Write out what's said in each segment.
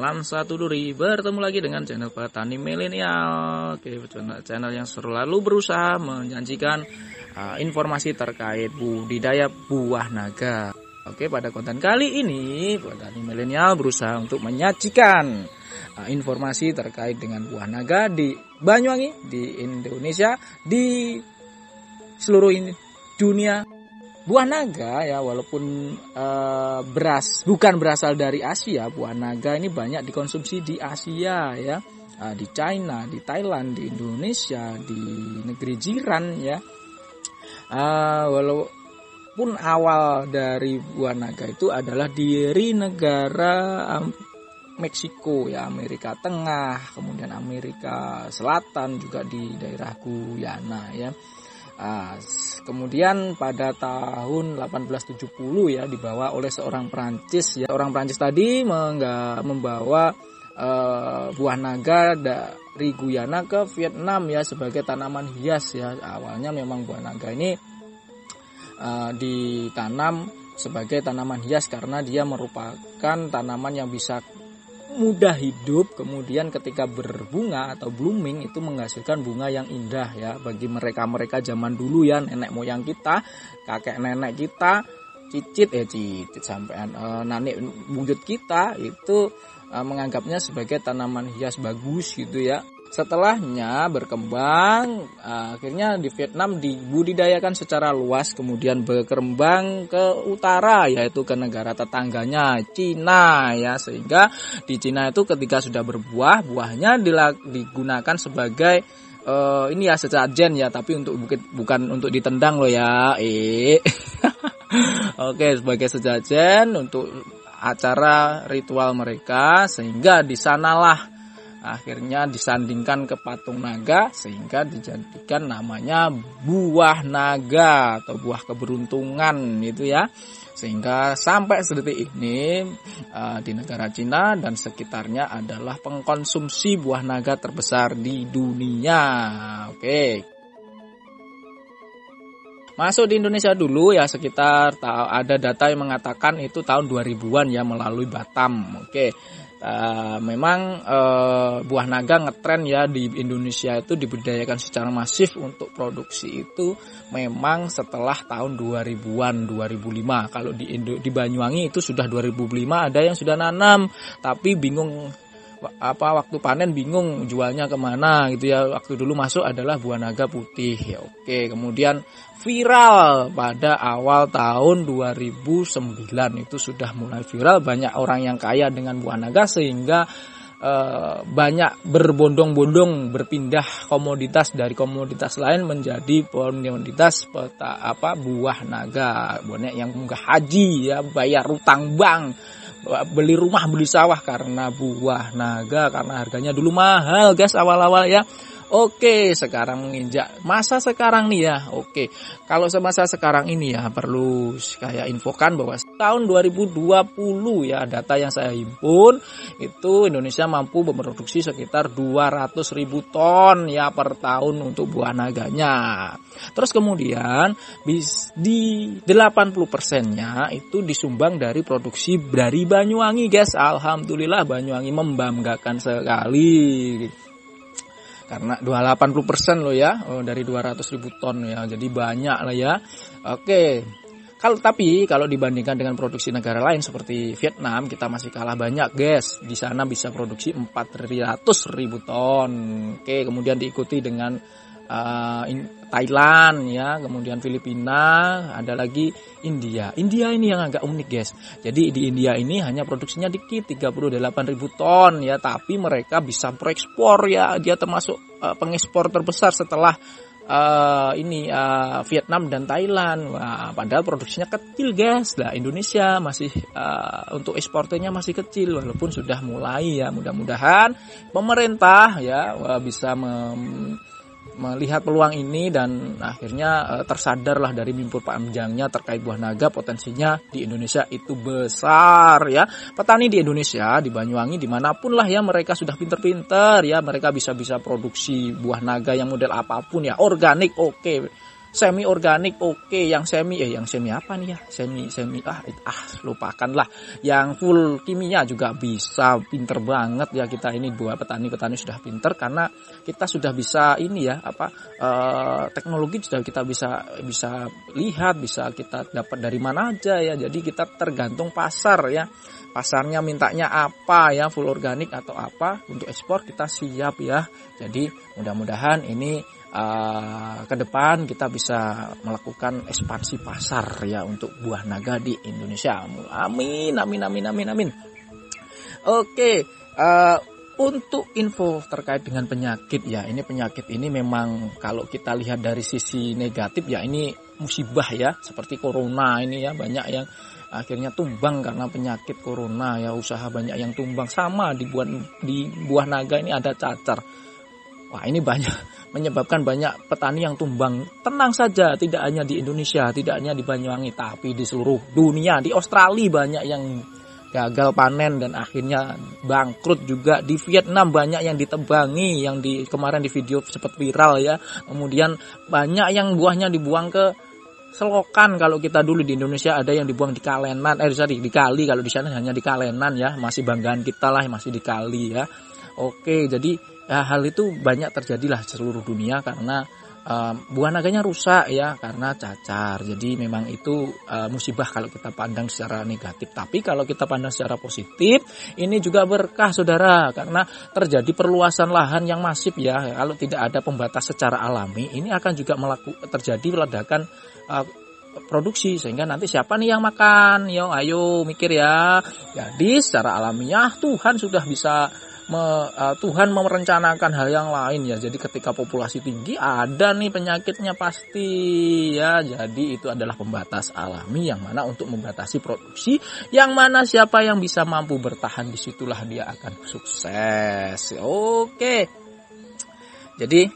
Salam satu duri. Bertemu lagi dengan channel Petani Milenial. Oke, channel yang selalu berusaha menyajikan informasi terkait budidaya buah naga. Oke, pada konten kali ini Petani Milenial berusaha untuk menyajikan informasi terkait dengan buah naga di Banyuwangi, di Indonesia, di seluruh dunia. Buah naga ya, walaupun bukan berasal dari Asia, buah naga ini banyak dikonsumsi di Asia ya, di China, di Thailand, di Indonesia, di negeri jiran ya. Walaupun awal dari buah naga itu adalah dari negara Meksiko ya, Amerika Tengah, kemudian Amerika Selatan, juga di daerah Guyana ya. Kemudian pada tahun 1870 ya dibawa oleh seorang Prancis ya. Orang Prancis tadi membawa buah naga dari Guyana ke Vietnam ya sebagai tanaman hias ya. Awalnya memang buah naga ini ditanam sebagai tanaman hias karena dia merupakan tanaman yang bisa mudah hidup, kemudian ketika berbunga atau blooming itu menghasilkan bunga yang indah ya. Bagi mereka zaman dulu ya, nenek moyang kita, kakek nenek kita, cicit sampai nenek buyut kita itu menganggapnya sebagai tanaman hias bagus gitu ya. Setelahnya berkembang, akhirnya di Vietnam dibudidayakan secara luas, kemudian berkembang ke utara yaitu ke negara tetangganya Cina ya, sehingga di Cina itu ketika sudah berbuah, buahnya digunakan sebagai ini ya sesajen ya, tapi bukan untuk ditendang loh ya. Oke, sebagai sesajen untuk acara ritual mereka, sehingga di sanalah akhirnya disandingkan ke patung naga sehingga dijadikan namanya buah naga atau buah keberuntungan gitu ya. Sehingga sampai sedetik ini di negara Cina dan sekitarnya adalah pengkonsumsi buah naga terbesar di dunia. Oke. Masuk di Indonesia dulu ya, sekitar ada data yang mengatakan itu tahun 2000-an ya melalui Batam. Oke. Memang buah naga ngetren ya di Indonesia itu dibudidayakan secara masif untuk produksi itu memang setelah tahun 2000-an, 2005. Kalau di Banyuwangi itu sudah 2005, ada yang sudah nanam tapi bingung waktu panen, bingung jualnya kemana gitu ya. Waktu dulu masuk adalah buah naga putih ya. Oke, kemudian viral pada awal tahun 2009 itu sudah mulai viral, banyak orang yang kaya dengan buah naga sehingga banyak berbondong-bondong berpindah komoditas dari komoditas lain menjadi komoditas buah naga. Banyak yang munggah haji ya, bayar utang bank, beli rumah, beli sawah karena buah naga, karena harganya dulu mahal guys awal-awal ya. Oke, sekarang menginjak masa sekarang nih ya. Oke, kalau semasa sekarang ini ya perlu saya infokan bahwa tahun 2020 ya, data yang saya himpun itu Indonesia mampu memproduksi sekitar 200.000 ton ya per tahun untuk buah naganya. Terus kemudian di 80%-nya itu disumbang dari produksi dari Banyuwangi guys. Alhamdulillah Banyuwangi membanggakan sekali. Karena 80% loh ya, dari 200.000 ton ya, jadi banyak lah ya. Oke, kalau dibandingkan dengan produksi negara lain seperti Vietnam, kita masih kalah banyak guys. Di sana bisa produksi 400.000 ton. Oke, kemudian diikuti dengan Thailand ya, kemudian Filipina, ada lagi India. India ini yang agak unik guys. Jadi di India ini hanya produksinya dikit, 38.000 ton ya, tapi mereka bisa berekspor ya. Dia termasuk pengekspor terbesar setelah Vietnam dan Thailand. Wah, padahal produksinya kecil guys. Lah Indonesia masih untuk ekspornya masih kecil, walaupun sudah mulai ya. Mudah-mudahan pemerintah ya bisa melihat peluang ini dan akhirnya tersadarlah dari mimpi panjangnya terkait buah naga. Potensinya di Indonesia itu besar ya. Petani di Indonesia, di Banyuwangi, dimanapun lah ya, mereka sudah pinter-pinter ya, mereka bisa produksi buah naga yang model apapun ya, organik oke. semi organik oke, yang semi apa nih ya, semi lupakanlah. Yang full kimia juga bisa, pinter banget ya kita ini, buat petani sudah pinter karena kita sudah bisa ini ya teknologi sudah kita bisa lihat, bisa kita dapat dari mana aja ya. Jadi kita tergantung pasar ya, pasarnya mintanya apa ya, full organik atau apa, untuk ekspor kita siap ya. Jadi mudah-mudahan ini ke depan kita bisa melakukan ekspansi pasar ya untuk buah naga di Indonesia. Amin. Oke, untuk info terkait dengan penyakit ya, ini penyakit ini memang kalau kita lihat dari sisi negatif ya, ini musibah ya, seperti corona ini ya, banyak yang akhirnya tumbang karena penyakit corona ya, usaha banyak yang tumbang. Sama di buah naga ini ada cacar. Wah, ini menyebabkan banyak petani yang tumbang. Tenang saja, tidak hanya di Indonesia, tidak hanya di Banyuwangi, tapi di seluruh dunia. Di Australia banyak yang gagal panen dan akhirnya bangkrut juga. Di Vietnam banyak yang ditebangi, yang kemarin di video sempat viral ya. Kemudian banyak yang buahnya dibuang ke selokan. Kalau kita dulu di Indonesia ada yang dibuang di kalenan, di kali. Kalau di sana hanya di kalenan ya, masih banggaan kita lah, masih di kali ya. Oke, jadi hal itu banyak terjadilah seluruh dunia karena buah naganya rusak ya, karena cacar. Jadi memang itu musibah kalau kita pandang secara negatif. Tapi kalau kita pandang secara positif, ini juga berkah saudara, karena terjadi perluasan lahan yang masif ya. Kalau tidak ada pembatas secara alami, ini akan juga terjadi ledakan produksi, sehingga nanti siapa nih yang makan? Ayo mikir ya. Jadi secara alamiah Tuhan sudah bisa Tuhan merencanakan hal yang lain ya. Jadi ketika populasi tinggi ada nih penyakitnya pasti ya. Jadi itu adalah pembatas alami yang mana untuk membatasi produksi, yang mana siapa yang bisa mampu bertahan, disitulah dia akan sukses. Oke. Jadi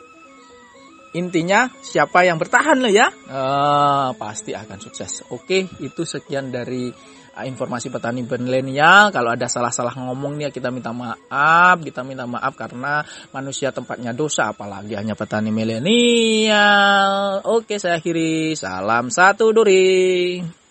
intinya siapa yang bertahan loh ya, pasti akan sukses. Oke, itu sekian dari informasi petani milenial. Kalau ada salah-salah ngomong nih kita minta maaf karena manusia tempatnya dosa, apalagi hanya petani milenial. Oke, saya akhiri. Salam satu duri.